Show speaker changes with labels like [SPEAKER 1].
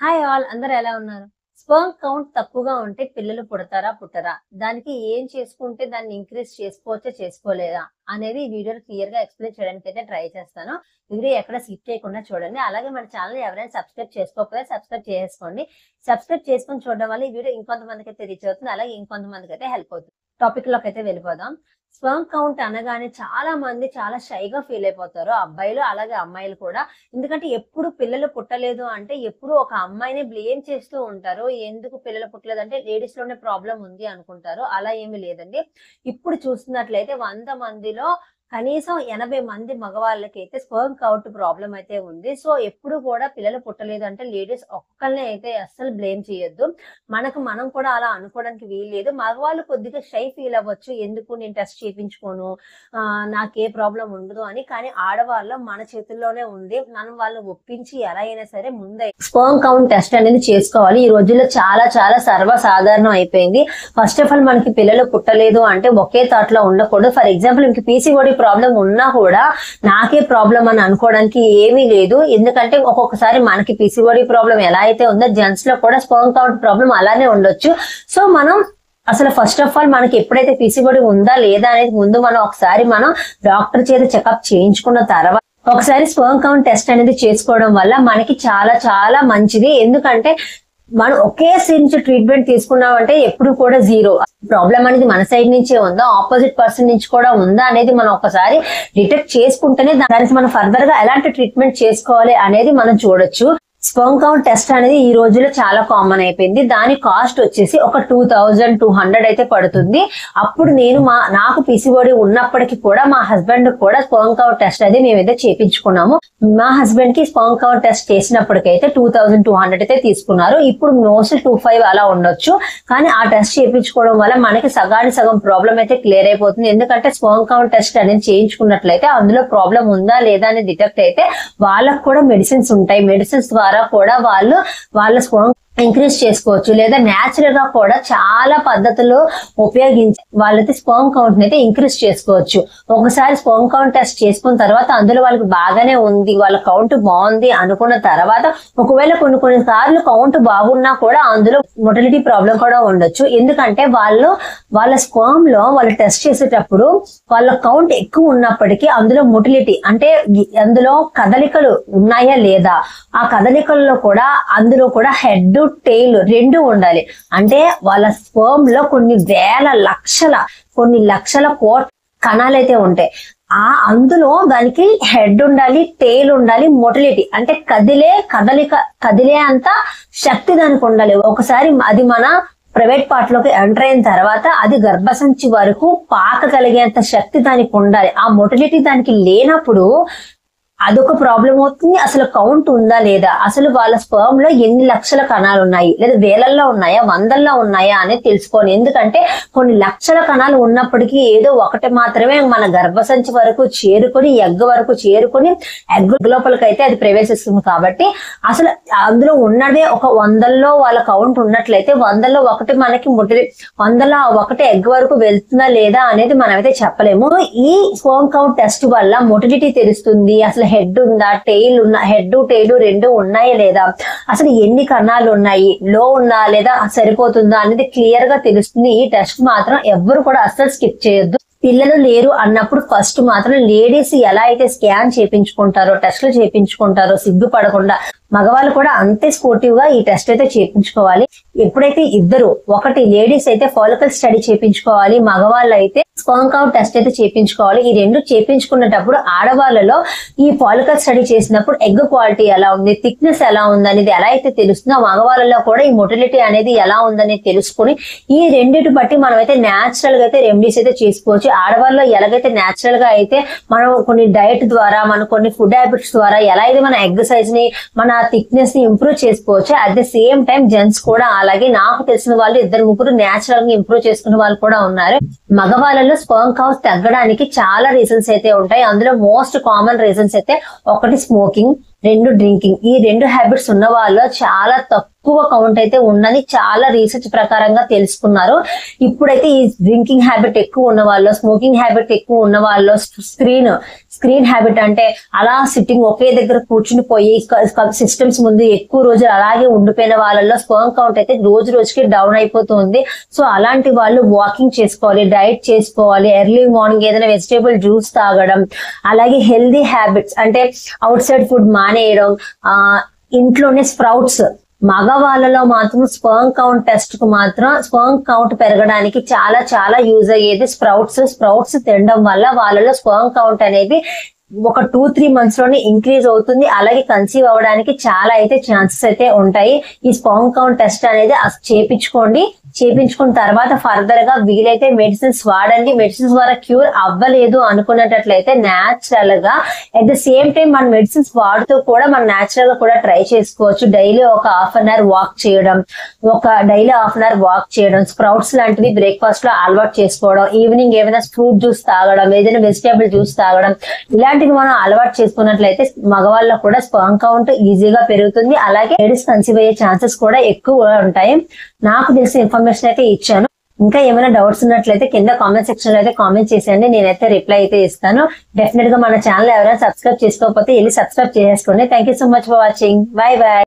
[SPEAKER 1] Hi all, అందరూ ఎలా ఉన్నారు? స్పెర్మ్ కౌంట్ తక్కువగా ఉంటే పిల్లలు పుడతారా పుట్టరా? దానికి ఏం చేసుకుంటే దాన్ని ఇంక్రీజ్ చేసుకోవచ్చా చేసుకోలేదా అనేది ఈ వీడియోలో క్లియర్ గా ఎక్స్ప్లెయిన్ చేయడానికి అయితే ట్రై చేస్తాను. వీడియో ఎక్కడ స్కిప్ చేయకుండా చూడండి. అలాగే మన ఛానల్ ఎవరైనా సబ్స్క్రైబ్ చేసుకోకపోతే సబ్స్క్రైబ్ చేసుకోండి. సబ్స్క్రైబ్ చేసుకొని చూడడం వల్ల ఈ వీడియో ఇంకొంతమందికి అయితే రీచ్ అవుతుంది, అలాగే ఇంకొంతమందికి అయితే హెల్ప్ అవుతుంది. టాపిక్ లోకి అయితే వెళ్ళిపోదాం. స్పెర్మ్ కౌంట్ అనగానే చాలా మంది చాలా షైగా ఫీల్ అయిపోతారు, అబ్బాయిలు అలాగే అమ్మాయిలు కూడా. ఎందుకంటే ఎప్పుడు పిల్లలు పుట్టలేదు అంటే ఎప్పుడు ఒక అమ్మాయిని బ్లేమ్ చేస్తూ ఉంటారు. ఎందుకు పిల్లలు పుట్టలేదు అంటే లేడీస్ లోనే ప్రాబ్లం ఉంది అనుకుంటారు. అలా ఏమీ లేదండి. ఇప్పుడు చూస్తున్నట్లయితే 100 మందిలో కనీసం 80 మంది మగవాళ్ళకి అయితే స్పెర్మ్ కౌంట్ ప్రాబ్లం అయితే ఉంది. సో ఎప్పుడు కూడా పిల్లలు పుట్టలేదు అంటే లేడీస్ ఒక్కళ్ళనే అయితే అస్సలు బ్లేమ్ చేయొద్దు. మనం కూడా అలా అనుకోవడానికి వీల్లేదు. మగవాళ్ళు కొద్దిగా షై ఫీల్ అవ్వచ్చు, ఎందుకు నేను టెస్ట్ చేయించుకోను, నాకే ప్రాబ్లం ఉండదు అని. కానీ ఆడవాళ్ళు మన చేతుల్లోనే ఉంది. మనం వాళ్ళని ఒప్పించి ఎలా అయినా సరే ముందే స్పెర్మ్ కౌంట్ టెస్ట్ అనేది చేసుకోవాలి. ఈ రోజుల్లో చాలా చాలా సర్వసాధారణం అయిపోయింది. ఫస్ట్ ఆఫ్ ఆల్ మనకి పిల్లలు పుట్టలేదు అంటే ఒకే థాట్ లో ఉండకూడదు. ఫర్ ఎగ్జాంపుల్ ఇంక పీసీఓడి ప్రాబ్లం ఉన్నా కూడా నాకే ప్రాబ్లం అని అనుకోవడానికి ఏమీ లేదు. ఎందుకంటే ఒక్కొక్కసారి మనకి పీసీఓడి ప్రాబ్లం ఎలా అయితే ఉందో జెంట్స్ లో కూడా స్పెర్మ్ కౌంట్ ప్రాబ్లం అలానే ఉండొచ్చు. సో మనం అసలు ఫస్ట్ ఆఫ్ ఆల్ మనకి ఎప్పుడైతే పీసీఓడి ఉందా లేదా అనేది ముందు ఒకసారి మనం డాక్టర్ చేత చెకప్ చేయించుకున్న తర్వాత ఒకసారి స్పెర్మ్ కౌంట్ టెస్ట్ అనేది చేసుకోవడం వల్ల మనకి చాలా చాలా మంచిది. ఎందుకంటే మనం ఒకేసారి నుంచి ట్రీట్మెంట్ తీసుకున్నామంటే ఎప్పుడు కూడా జీరో. ప్రాబ్లం అనేది మన సైడ్ నుంచే ఉందా, ఆపోజిట్ పర్సన్ నుంచి కూడా ఉందా అనేది మనం ఒకసారి డిటెక్ట్ చేసుకుంటేనే దానికి మనం ఫర్దర్ గా ఎలాంటి ట్రీట్మెంట్ చేసుకోవాలి అనేది మనం చూడొచ్చు. స్పెర్మ్ కౌంట్ టెస్ట్ అనేది ఈ రోజుల్లో చాలా కామన్ అయిపోయింది. దాని కాస్ట్ వచ్చేసి ఒక 2200 అయితే పడుతుంది. అప్పుడు నాకు పీసీఓడి ఉన్నప్పటికీ కూడా మా హస్బెండ్ కూడా స్పెర్మ్ కౌంట్ టెస్ట్ అనేది మేమైతే చేయించుకున్నాము. మా హస్బెండ్ కి స్పెర్మ్ కౌంట్ టెస్ట్ చేసినప్పటికైతే 2200 అయితే తీసుకున్నారు. ఇప్పుడు మోస్ట్లీ 2500 అలా ఉండొచ్చు. కానీ ఆ టెస్ట్ చేయించుకోవడం వల్ల మనకి సగానికి సగం ప్రాబ్లం అయితే క్లియర్ అయిపోతుంది. ఎందుకంటే స్పెర్మ్ కౌంట్ టెస్ట్ అనేది చేయించుకున్నట్లయితే అందులో ప్రాబ్లం ఉందా లేదా అనేది డిటెక్ట్ అయితే వాళ్ళకు కూడా మెడిసిన్స్ ఉంటాయి. మెడిసిన్స్ ద్వారా కూడా వాళ్ళ స్పెర్మ్ ఇంక్రీజ్ చేసుకోవచ్చు. లేదా న్యాచురల్ గా కూడా చాలా పద్ధతులు ఉపయోగించి వాళ్ళైతే స్పెర్మ్ కౌంట్ అయితే ఇంక్రీజ్ చేసుకోవచ్చు. ఒకసారి స్పెర్మ్ కౌంట్ టెస్ట్ చేసుకున్న తర్వాత అందులో వాళ్ళకి బాగానే ఉంది, వాళ్ళ కౌంట్ బాగుంది అనుకున్న తర్వాత ఒకవేళ కొన్ని సార్లు కౌంట్ బాగున్నా కూడా అందులో మొటిలిటీ ప్రాబ్లం కూడా ఉండొచ్చు. ఎందుకంటే వాళ్ళ స్పెర్మ్ లో వాళ్ళు టెస్ట్ చేసేటప్పుడు వాళ్ళ కౌంట్ ఎక్కువ ఉన్నప్పటికీ అందులో మొటిలిటీ అంటే అందులో కదలికలు ఉన్నాయా లేదా, ఆ కదలికల్లో కూడా అందులో కూడా హెడ్ టెయిల్ రెండు ఉండాలి. అంటే వాళ్ళ స్పెర్మ్ లో కొన్ని లక్షల కోట్ కణాలు అయితే ఉంటాయి. అందులో దానికి హెడ్ ఉండాలి, టెయిల్ ఉండాలి, మొటిలిటీ అంటే కదిలే అంత శక్తి దానికి ఉండాలి. ఒకసారి అది మన ప్రైవేట్ పార్ట్ లోకి ఎంటర్ అయిన తర్వాత అది గర్భసంచి వరకు పాకగలిగేంత శక్తి దానికి ఉండాలి. ఆ మొటిలిటీ దానికి లేనప్పుడు అదొక ప్రాబ్లం అవుతుంది. అసలు కౌంట్ ఉందా లేదా, అసలు వాళ్ళ స్పెర్మ్ లో ఎన్ని లక్షల కణాలు ఉన్నాయి, లేదా వేలల్లో ఉన్నాయా వందల్లో ఉన్నాయా అనేది తెలుసుకోవాలి. ఎందుకంటే కొన్ని లక్షల కణాలు ఉన్నప్పటికీ ఏదో ఒకటి మాత్రమే మన గర్భసంచి వరకు చేరుకొని ఎగ్ వరకు చేరుకొని ఎగ్ లోపలికి అయితే అది ప్రవేశిస్తుంది. కాబట్టి అసలు అందులో ఉన్నదే ఒక 100లో వాళ్ళ కౌంట్ ఉన్నట్లయితే 100లో ఒకటి మనకి 100లో ఒకటి ఎగ్ వరకు వెళ్తుందా లేదా అనేది మనమైతే చెప్పలేము. ఈ స్పెర్మ్ కౌంట్ టెస్ట్ వల్ల మొటిలిటీ తెలుస్తుంది. అసలు హెడ్ ఉందా, హెడ్ టెయిల్ రెండు ఉన్నాయా లేదా, అసలు ఎన్ని కణాలు ఉన్నాయి, లో ఉన్నా లేదా సరిపోతుందా అనేది క్లియర్ గా తెలుస్తుంది. ఈ టెస్ట్ మాత్రం ఎవ్వరు కూడా అస్సలు స్కిప్ చేయొద్దు. పిల్లలు లేరు అన్నప్పుడు ఫస్ట్ మాత్రం లేడీస్ ఎలా అయితే స్కాన్ చేయించుకుంటారో, టెస్ట్లు చేయించుకుంటారో సిగ్గుపడకుండా మగవాళ్ళు కూడా అంతే స్పోర్టివ్ గా ఈ టెస్ట్ అయితే చేయించుకోవాలి. ఎప్పుడైతే ఒకటి లేడీస్ అయితే ఫాలికల్ స్టడీ చేయించుకోవాలి, మగవాళ్ళు అయితే స్పెర్మ్ కౌంట్ టెస్ట్ అయితే చేయించుకోవాలి. ఈ రెండు చేయించుకున్నప్పుడు ఆడవాళ్ళలో ఈ ఫాలికల్ స్టడీ చేసినప్పుడు ఎగ్ క్వాలిటీ ఎలా ఉంది, థిక్నెస్ ఎలా ఉంది అనేది ఎలా అయితే తెలుస్తుందో మగవాళ్ళలో కూడా ఈ మొటిలిటీ అనేది ఎలా ఉందనేది తెలుసుకుని ఈ రెండింటి బట్టి మనం అయితే న్యాచురల్ గా అయితే రెమెడీస్ అయితే చేసుకోవచ్చు. ఆడవాళ్ళలో ఎలాగైతే న్యాచురల్ గా అయితే మనం కొన్ని డైట్ ద్వారా, మన కొన్ని ఫుడ్ హ్యాబిట్స్ ద్వారా ఎలా అయితే మన ఎగ్ సైజ్ ని, మన థిక్నెస్ ని ఇంప్రూవ్ చేసుకోవచ్చు. At the same time gents కూడా అలాగే నాకు తెలిసిన వాళ్ళు 2-3 న్యాచురల్ గా ఇంప్రూవ్ చేసుకునే వాళ్ళు కూడా ఉన్నారు. మగవాళ్ళలో స్పెర్మ్ కౌంట్ తగ్గడానికి చాలా రీజన్స్ అయితే ఉంటాయి. అందులో మోస్ట్ కామన్ రీజన్స్ అయితే ఒకటి స్మోకింగ్, 2 డ్రింకింగ్. ఈ 2 హ్యాబిట్స్ ఉన్న వాళ్ళు చాలా తక్కువ కౌంట్ అయితే ఉన్నది చాలా రీసెర్చ్ ప్రకారంగా తెలుసుకున్నారు. ఇప్పుడైతే ఈ డ్రింకింగ్ హ్యాబిట్ ఎక్కువ ఉన్న వాళ్ళు, స్మోకింగ్ హ్యాబిట్ ఎక్కువ ఉన్న వాళ్ళు, స్క్రీన్ హ్యాబిట్ అంటే అలా సిట్టింగ్ ఒకే దగ్గర కూర్చుని పోయి సిస్టమ్స్ ముందు ఎక్కువ రోజులు అలాగే ఉండిపోయిన వాళ్ళలో స్పర్మ్ కౌంట్ అయితే రోజు రోజుకి డౌన్ అయిపోతుంది. సో అలాంటి వాళ్ళు వాకింగ్ చేసుకోవాలి, డైట్ చేసుకోవాలి, ఎర్లీ మార్నింగ్ ఏదైనా వెజిటేబుల్ జ్యూస్ తాగడం, అలాగే హెల్దీ హ్యాబిట్స్ అంటే అవుట్ సైడ్ ఫుడ్ మానేయడం, ఇంట్లోనే స్ప్రౌట్స్. మగవాళ్ళలో మాత్రం స్పర్మ్ కౌంట్ టెస్ట్ కు మాత్రం స్పర్మ్ కౌంట్ పెరగడానికి చాలా చాలా యూజ్ అయ్యేది స్ప్రౌట్స్ తినడం వల్ల వాళ్ళలో స్పర్మ్ కౌంట్ అనేది ఒక 2-3 months లోనే ఇంక్రీజ్ అవుతుంది. అలాగే కన్సీవ్ అవ్వడానికి చాలా అయితే ఛాన్సెస్ అయితే ఉంటాయి. ఈ స్పర్మ్ కౌంట్ టెస్ట్ అనేది చేపించుకున్న తర్వాత ఫర్దర్ గా వీలైతే మెడిసిన్స్ వాడండి. మెడిసిన్స్ ద్వారా క్యూర్ అవ్వలేదు అనుకున్నట్లయితే న్యాచురల్ గా అట్ ద సేమ్ టైం మన మెడిసిన్స్ వాడుతూ కూడా మనం న్యాచురల్ గా కూడా ట్రై చేసుకోవచ్చు. డైలీ ఒక హాఫ్ అన్ అవర్ వాక్ చేయడం, స్ప్రౌట్స్ లాంటివి బ్రేక్ఫాస్ట్ లో అలవాటు చేసుకోవడం, ఈవినింగ్ ఏమైనా ఫ్రూట్ జ్యూస్ తాగడం, ఏదైనా వెజిటేబుల్ జ్యూస్ తాగడం, ఇలాంటివి మనం అలవాటు చేసుకున్నట్లయితే మగవాళ్ళలో కూడా స్పర్మ్ కౌంట్ ఈజీగా పెరుగుతుంది. అలాగే లేడీస్ కన్సీవ్ అయ్యే ఛాన్సెస్ కూడా ఎక్కువ ఉంటాయి. నాకు తెలిసిన ఇన్ఫర్మేషన్ అయితే ఇచ్చాను. ఇంకా ఏమైనా డౌట్స్ ఉన్నట్లయితే కింద కామెంట్ సెక్షన్ లో అయితే కామెంట్ చేసేయండి, నేనైతే రిప్లై అయితే ఇస్తాను. డెఫినెట్ గా మన ఛానల్ ఎవరైనా సబ్స్క్రైబ్ చేసుకోకపోతే వెళ్ళి సబ్స్క్రైబ్ చేసుకోండి. Thank you so much for watching. By by.